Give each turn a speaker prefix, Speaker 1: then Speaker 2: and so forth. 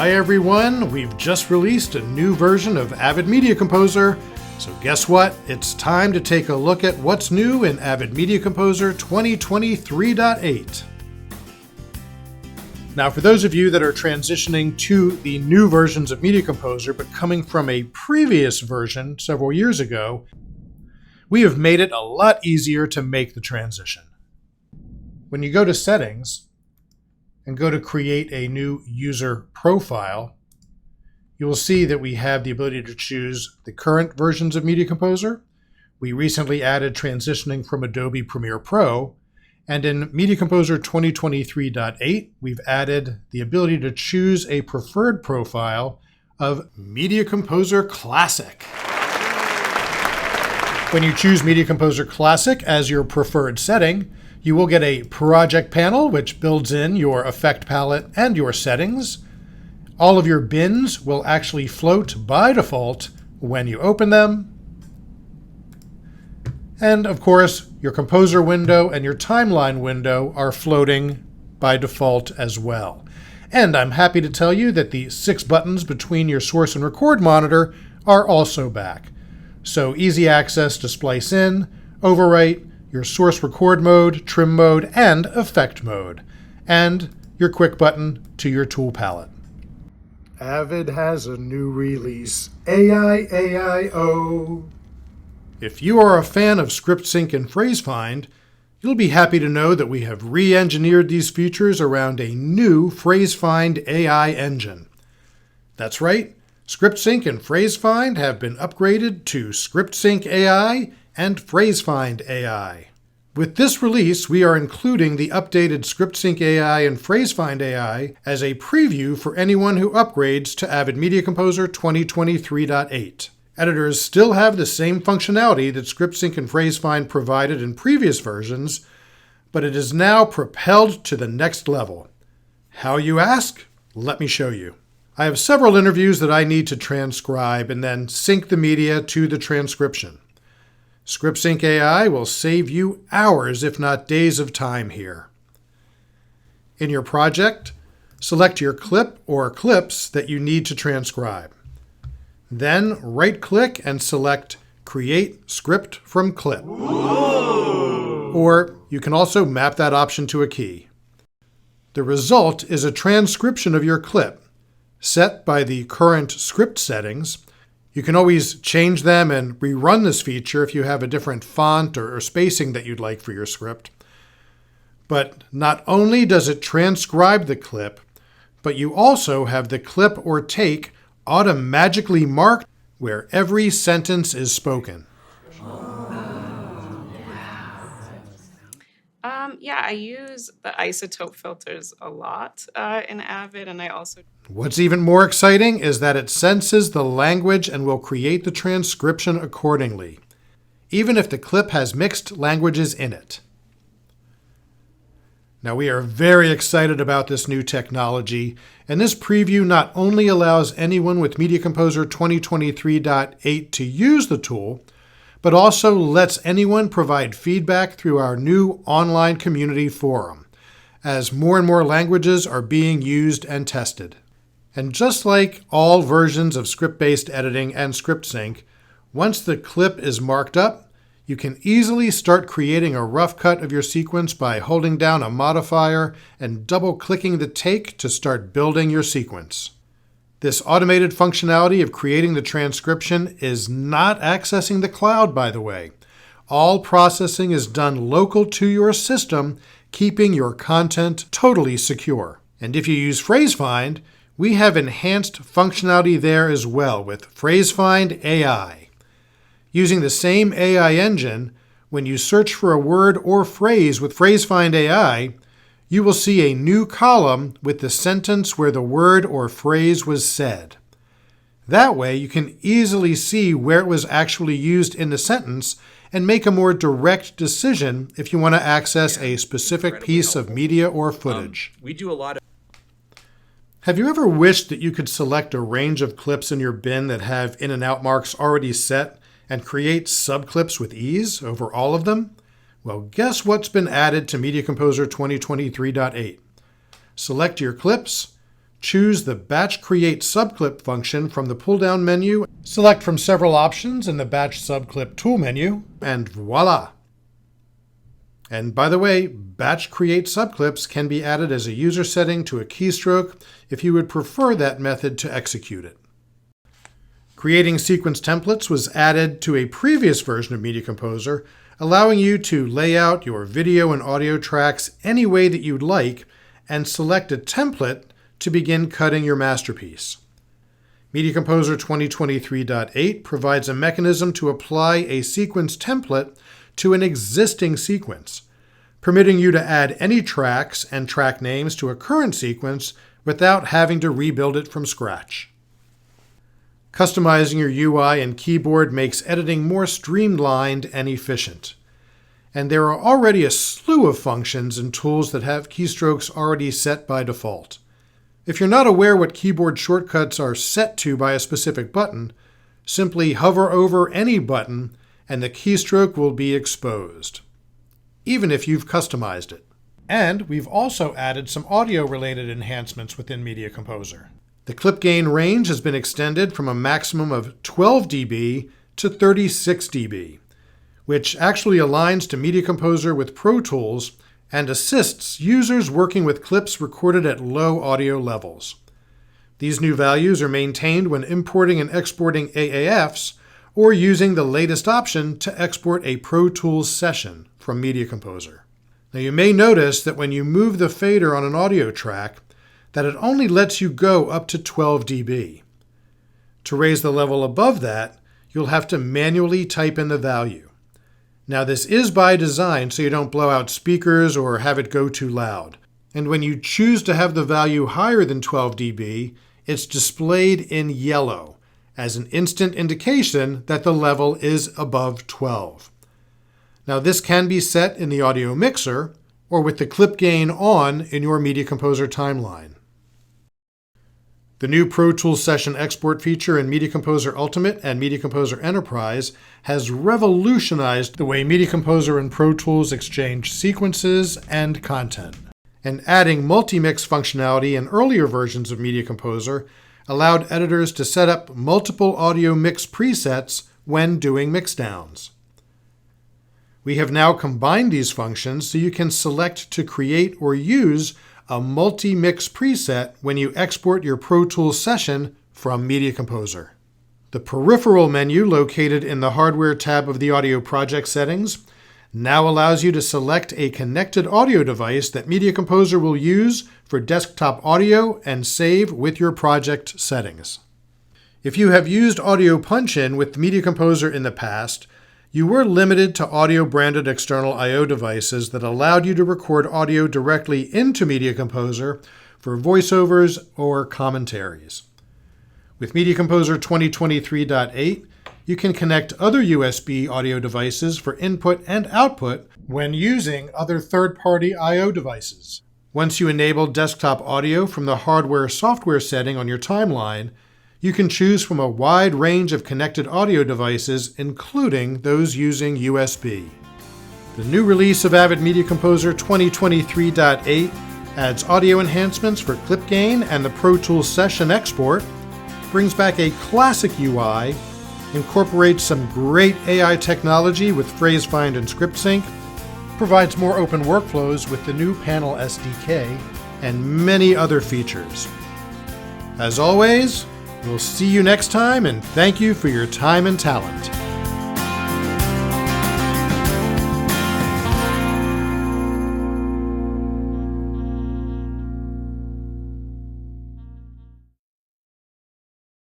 Speaker 1: Hi everyone, we've just released a new version of Avid Media Composer. So guess what? It's time to take a look at what's new in Avid Media Composer 2023.8. Now, for those of you that are transitioning to the new versions of Media Composer, but coming from a previous version several years ago, we have made it a lot easier to make the transition. When you go to Settings and go to create a new user profile, you will see that we have the ability to choose the current versions of Media Composer. We recently added transitioning from Adobe Premiere Pro, and in Media Composer 2023.8, we've added the ability to choose a preferred profile of Media Composer Classic. When you choose Media Composer Classic as your preferred setting, you will get a project panel which builds in your effect palette and your settings. All of your bins will actually float by default when you open them. And of course, your Composer window and your timeline window are floating by default as well. And I'm happy to tell you that the 6 buttons between your source and record monitor are also back. So easy access to splice in, overwrite, your source record mode, trim mode, and effect mode, and your quick button to your tool palette. Avid has a new release, AI. If you are a fan of Scriptsync and PhraseFind, you'll be happy to know that we have re-engineered these features around a new PhraseFind AI engine. That's right, Scriptsync and PhraseFind have been upgraded to Scriptsync AI and PhraseFind AI. With this release, we are including the updated Scriptsync AI and PhraseFind AI as a preview for anyone who upgrades to Avid Media Composer 2023.8. Editors still have the same functionality that Scriptsync and PhraseFind provided in previous versions, but it is now propelled to the next level. How, you ask? Let me show you. I have several interviews that I need to transcribe and then sync the media to the transcription. Scriptsync AI will save you hours, if not days of time here. In your project, select your clip or clips that you need to transcribe. Then right-click and select Create Script from Clip. Whoa! Or you can also map that option to a key. The result is a transcription of your clip, set by the current script settings. You can always change them and rerun this feature if you have a different font or spacing that you'd like for your script. But not only does it transcribe the clip, but you also have the clip or take automatically marked where every sentence is spoken.
Speaker 2: Yeah, I use the isotope filters a lot in Avid, and I also...
Speaker 1: What's even more exciting is that it senses the language and will create the transcription accordingly, even if the clip has mixed languages in it. Now, we are very excited about this new technology, and this preview not only allows anyone with Media Composer 2023.8 to use the tool, but also lets anyone provide feedback through our new online community forum, as more and more languages are being used and tested. And just like all versions of script-based editing and Scriptsync, once the clip is marked up, you can easily start creating a rough cut of your sequence by holding down a modifier and double-clicking the take to start building your sequence. This automated functionality of creating the transcription is not accessing the cloud, by the way. All processing is done local to your system, keeping your content totally secure. And if you use PhraseFind, we have enhanced functionality there as well with PhraseFind AI. Using the same AI engine, when you search for a word or phrase with PhraseFind AI, you will see a new column with the sentence where the word or phrase was said. That way, you can easily see where it was actually used in the sentence and make a more direct decision if you want to access a specific piece of media or footage.
Speaker 3: We do a lot of...
Speaker 1: Have you ever wished that you could select a range of clips in your bin that have in and out marks already set and create subclips with ease over all of them? Well, guess what's been added to Media Composer 2023.8. Select your clips, choose the Batch Create Subclip function from the pull-down menu, select from several options in the Batch Subclip tool menu, and voila! And by the way, Batch Create Subclips can be added as a user setting to a keystroke if you would prefer that method to execute it. Creating sequence templates was added to a previous version of Media Composer, allowing you to lay out your video and audio tracks any way that you'd like and select a template to begin cutting your masterpiece. Media Composer 2023.8 provides a mechanism to apply a sequence template to an existing sequence, permitting you to add any tracks and track names to a current sequence without having to rebuild it from scratch. Customizing your UI and keyboard makes editing more streamlined and efficient. And there are already a slew of functions and tools that have keystrokes already set by default. If you're not aware what keyboard shortcuts are set to by a specific button, simply hover over any button and the keystroke will be exposed, even if you've customized it. And we've also added some audio-related enhancements within Media Composer. The clip gain range has been extended from a maximum of 12 dB to 36 dB, which actually aligns to Media Composer with Pro Tools and assists users working with clips recorded at low audio levels. These new values are maintained when importing and exporting AAFs or using the latest option to export a Pro Tools session from Media Composer. Now you may notice that when you move the fader on an audio track, that it only lets you go up to 12 dB. To raise the level above that, you'll have to manually type in the value. Now this is by design so you don't blow out speakers or have it go too loud. And when you choose to have the value higher than 12 dB, it's displayed in yellow as an instant indication that the level is above 12. Now this can be set in the audio mixer or with the clip gain on in your Media Composer timeline. The new Pro Tools Session Export feature in Media Composer Ultimate and Media Composer Enterprise has revolutionized the way Media Composer and Pro Tools exchange sequences and content. And adding multi-mix functionality in earlier versions of Media Composer allowed editors to set up multiple audio mix presets when doing mixdowns. We have now combined these functions so you can select to create or use a multi-mix preset when you export your Pro Tools session from Media Composer. The peripheral menu located in the Hardware tab of the Audio Project settings now allows you to select a connected audio device that Media Composer will use for desktop audio and save with your project settings. If you have used Audio Punch-In with Media Composer in the past, you were limited to audio-branded external I/O devices that allowed you to record audio directly into Media Composer for voiceovers or commentaries. With Media Composer 2023.8, you can connect other USB audio devices for input and output when using other third-party I/O devices. Once you enable desktop audio from the hardware-software setting on your timeline, you can choose from a wide range of connected audio devices, including those using USB. The new release of Avid Media Composer 2023.8 adds audio enhancements for clip gain and the Pro Tools Session Export, brings back a classic UI, incorporates some great AI technology with PhraseFind and Scriptsync, provides more open workflows with the new Panel SDK, and many other features. As always, we'll see you next time, and thank you for your time and talent.